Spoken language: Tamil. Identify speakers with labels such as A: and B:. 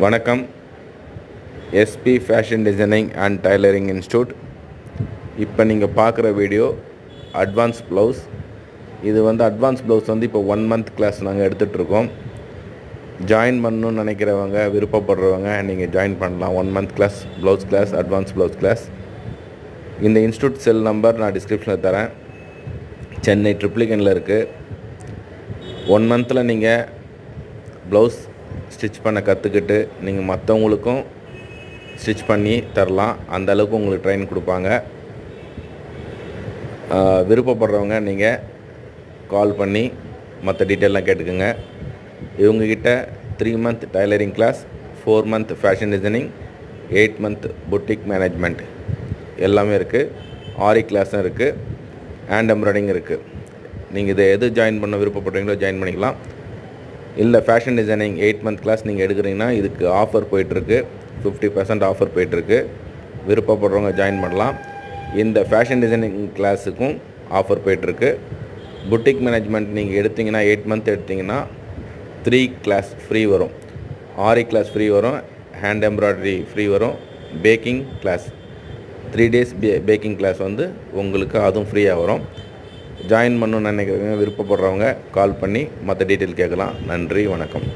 A: வணக்கம். SP fashion designing and tailoring institute. இப்போ நீங்கள் பார்க்குற வீடியோ அட்வான்ஸ் ப்ளவுஸ். இது அட்வான்ஸ் ப்ளவுஸ் இப்போ 1 மந்த் கிளாஸ் நாங்கள் எடுத்துகிட்ருக்கோம். ஜாயின் பண்ணணுன்னு நினைக்கிறவங்க, விருப்பப்படுறவங்க நீங்கள் ஜாயின் பண்ணலாம். 1 month class, blouse class, advance blouse class. இந்த இன்ஸ்டியூட் செல் நம்பர் நான் டிஸ்கிரிப்ஷனில் தரேன். சென்னை ட்ரிப்ளிகனில் இருக்குது. 1 மந்தில் நீங்கள் ப்ளவுஸ் ஸ்டிச் பண்ண கற்றுக்கிட்டு நீங்கள் மற்றவங்களுக்கும் ஸ்டிச் பண்ணி தரலாம். அந்த அளவுக்கு உங்களுக்கு ட்ரைன் கொடுப்பாங்க. விருப்பப்படுறவங்க நீங்கள் கால் பண்ணி மற்ற டீட்டெயிலாம் கேட்டுக்கோங்க. இவங்கக்கிட்ட 3 month tailoring class, 4 month fashion designing, 8 month boutique management எல்லாமே இருக்குது. ஆரி கிளாஸும் இருக்குது, ஹேண்ட் எம்ப்ராய்டிங் இருக்குது. நீங்கள் இதை எது ஜாயின் பண்ண விருப்பப்படுறீங்களோ ஜாயின் பண்ணிக்கலாம். இல்லை ஃபேஷன் டிசைனிங் 8 மந்த் கிளாஸ் நீங்கள் எடுக்கிறீங்கன்னா இதுக்கு ஆஃபர் போயிட்டுருக்கு. 50% ஆஃபர் போயிட்டுருக்கு. விருப்பப்படுறவங்க ஜாயின் பண்ணலாம். இந்த ஃபேஷன் டிசைனிங் கிளாஸுக்கும் ஆஃபர் போயிட்டுருக்கு. புட்டிக் மேனேஜ்மெண்ட் நீங்கள் எடுத்திங்கன்னா 8 மந்த் எடுத்திங்கன்னா 3 கிளாஸ் ஃப்ரீ வரும். ஆரி கிளாஸ் ஃப்ரீ வரும், ஹேண்ட் எம்ப்ராய்டரி ஃப்ரீ வரும், baking class 3 days baking class உங்களுக்கு அதுவும் ஃப்ரீயாக வரும். ஜாயின் பண்ணணுன்னு நினைக்கிறவங்க, விருப்பப்படுறவங்க கால் பண்ணி மற்ற டீட்டெயில் கேட்கலாம். நன்றி, வணக்கம்.